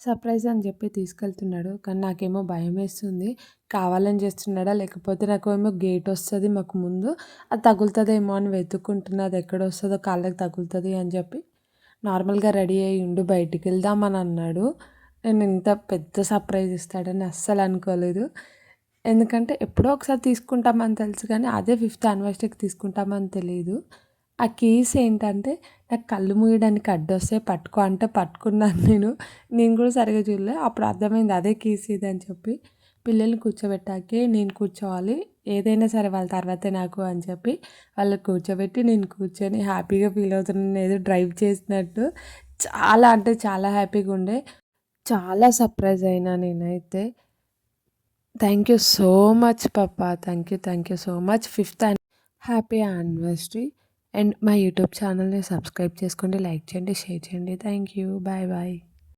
Surprise అని చెప్పి తీసుకెళ్తున్నాడు. కానీ నాకేమో భయమేస్తుంది. కావాలని చేస్తున్నాడా? లేకపోతే నాకేమో గేట్ వస్తది మాకు ముందు. అది తగులుతదేమో అని వెతుక్కుంటున్నా. అది ఎక్కడొస్తదో కాళ్ళకి తగులుతది అని చెప్పి నార్మల్‌గా రెడీ అయ్యి ఉండు బయటికెళ్దాం అని అన్నాడు. నేను ఇంత పెద్ద సర్ప్రైజ్ ఇస్తాడని అస్సలు అనుకోలేదు. ఎందుకంటే ఎప్పుడో ఒకసారి తీసుకుంటామని తెలుసు కానీ అదే 5th యానివర్సరీకి తీసుకుంటామని తెలీదు. ఆ కీస్ ఏంటంటే నాకు కళ్ళు మూయడానికి అడ్డొస్తే పట్టుకో అంటే పట్టుకున్నాను నేను. నేను కూడా సరిగ్గా చూడలే. అప్పుడు అర్థమైంది అదే కీస్ ఇది అని చెప్పి. పిల్లల్ని కూర్చోబెట్టాకే నేను కూర్చోవాలి. ఏదైనా సరే వాళ్ళ తర్వాతే నాకు అని చెప్పి వాళ్ళని కూర్చోబెట్టి నేను కూర్చొని హ్యాపీగా ఫీల్ అవుతున్నాను. ఏదో డ్రైవ్ చేసినట్టు. చాలా అంటే చాలా హ్యాపీగా ఉండే. చాలా సర్ప్రైజ్ అయినా నేనైతే. థ్యాంక్ యూ సో మచ్ పప్పా. Thank you so much. 5th happy anniversary. And మా యూట్యూబ్ ఛానల్ని సబ్స్క్రైబ్ చేసుకోండి, లైక్ చేయండి, షేర్ చేయండి. Thank you. Bye bye.